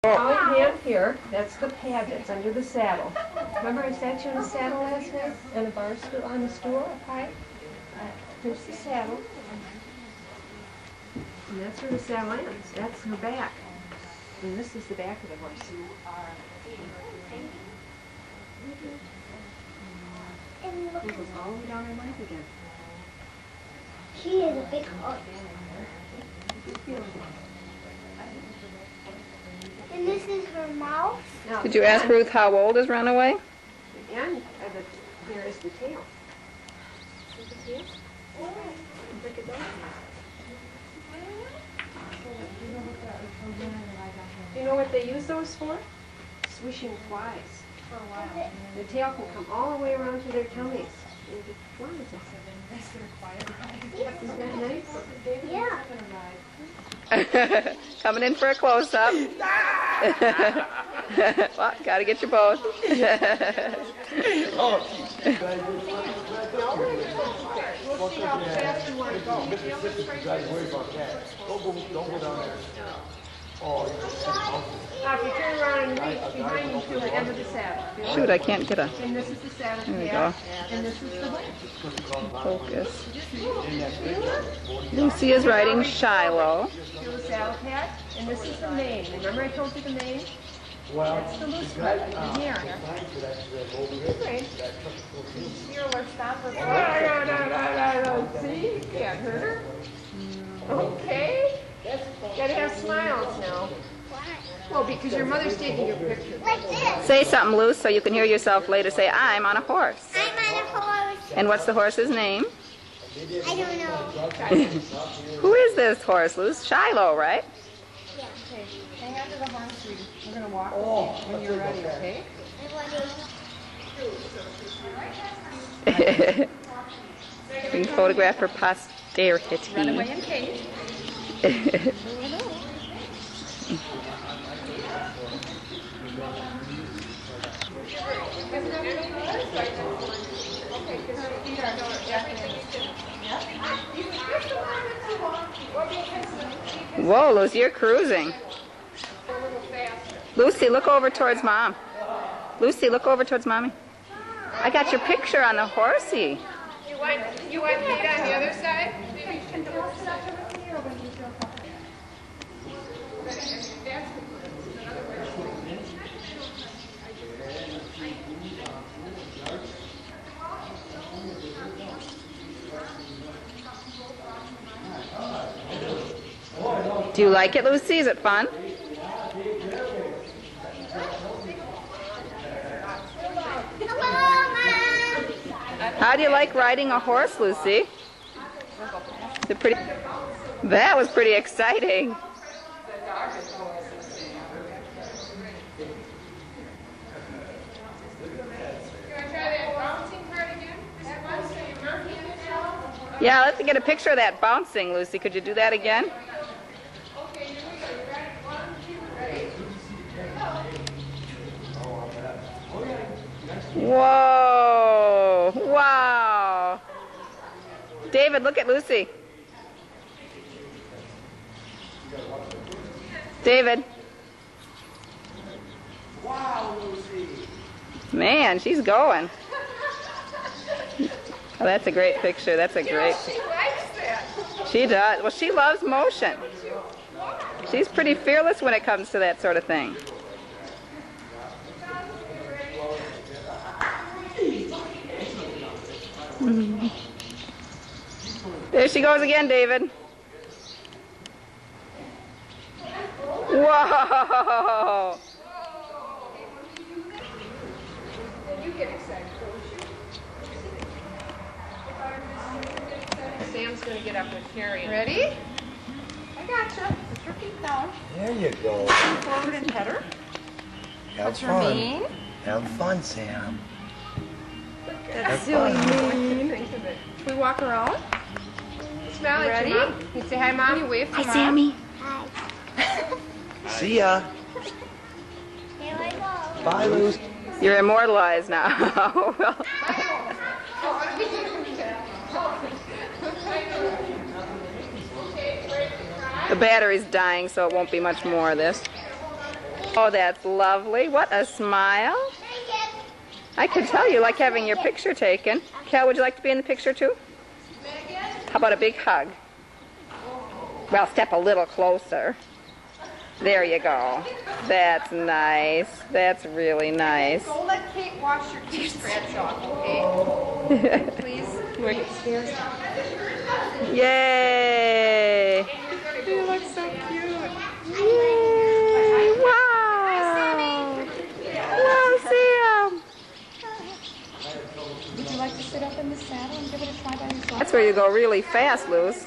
Now hand here, that's the pad that's under the saddle. Remember I sat you in the saddle last night? On a bar stool, on the stool up high? Here's the saddle. And that's where the saddle ends. That's her back. And this is the back of the horse. It goes all the way down her leg again. She is a big horse. And this is her mouth. Now, Did you ask Ruth how old is Runaway? The end of the, here is the tail. See the tail? Look at that. Do you know what they use those for? Swishing flies. The tail can come all the way around to their tummies. And get flies. Isn't that nice? Yeah. Coming in for a close-up. Well, gotta get you both. We'll see how fast you want to go. Don't go down there. Now, if you turn around and reach behind you to the end of the saddle. Shoot, I can't get a And this is the saddle There we pad, go. and this is the whip. focus. Lucy is riding Shiloh. Here's the saddle pad, and this is the mane. Remember I told you the mane? That's the loose part, in here. Right. See, you can't hurt her. Okay. Gotta have smiles now. Well, because your mother's taking your picture. Like this. Say something, Luce, so you can hear yourself later. Say, I'm on a horse. I'm on a horse. And what's the horse's name? I don't know. Who is this horse, Luce? Shiloh, right? Okay, hang on to the horn, sweetie. We're gonna walk when you're ready, okay? Being photographed for posterity. Runaway and Kate. Whoa, Lucy, you're cruising. Lucy, look over towards Mom. Lucy, look over towards Mommy. I got your picture on the horsey. You want Kate on the other side? Do you like it, Lucy? Is it fun? Hello, Mom. How do you like riding a horse, Lucy? Is it pretty? That was pretty exciting. Yeah, let's get a picture of that bouncing, Lucy. Could you do that again? Whoa! Wow! David, look at Lucy. David. Wow, Lucy. Man, she's going. Oh, that's a great picture. That's a great. She likes that. She does. Well, she loves motion. She's pretty fearless when it comes to that sort of thing. There she goes again, David. Whoa! You get excited, Sam's going to get up with Carrie. Ready? I gotcha. Put your feet down. There you go. Forward and pet her. Have What's her fun. mane? Have fun, Sam. That's silly mane. Can we walk around? Smile at your mom. You say hi, Mom. You wave to Mom. Hi, Sammy. Hi. See ya. Here I go. Bye, Lucy. You're immortalized now. Well, the battery's dying, so it won't be much more of this. Oh, that's lovely. What a smile. I could tell you like having your picture taken. Cal, would you like to be in the picture too? How about a big hug? Well, step a little closer. There you go. That's nice. That's really nice. Go let Kate wash your teeth scratch off, okay? Please. We're upstairs. Yay! You look so cute. Yay! Wow! Wow, Sam! Would you like to sit up in the saddle and give it a try by yourself? That's where you go really fast, Luz.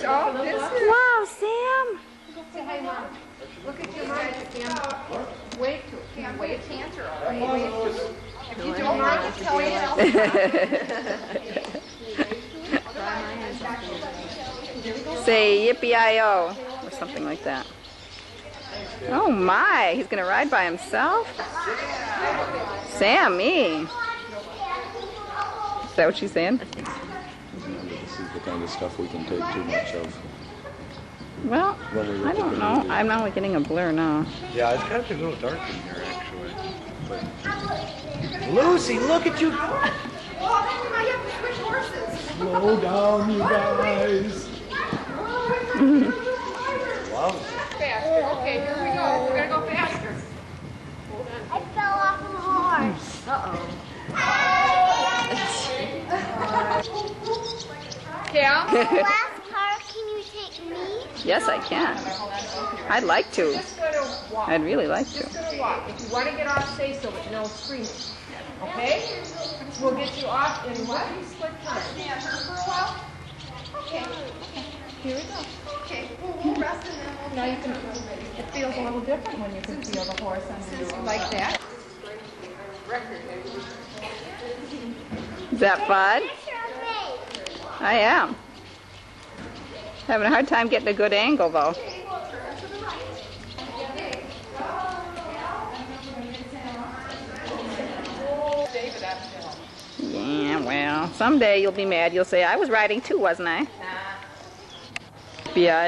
Wow, Sam! Say hi, Mom. Look at your mom. Sam. Wave to it. Can't wait a canter, all right? If you don't like it, tell me else. Say yippee-i-o, or something like that. Oh my, he's gonna ride by himself? Sammy! Is that what she's saying? This is the kind of stuff we can take too much of. Well, I don't know. I'm not getting a blur now. Yeah, it's kind of a little dark in here, actually. But... Lucy, look at you! I have to switch horses. Slow down, you guys. Wow. Faster. Okay, here we go. We're going to go faster. I fell off the horse. Cal? The last car, can you take me? Yes, I can. I'd like to. Just gonna walk. I'd really like to. Just gonna walk. If you want to get off, say so, but no screaming. Okay? We'll get you off in one split time. Stand her for a while? Okay. Here we go. Okay. We'll rest and then we'll Now you can. It feels a little different when you can feel the horse under you. like that. Is that fun? I am. Having a hard time getting a good angle though. Yeah, well, someday you'll be mad. You'll say, I was riding too, wasn't I? Yeah.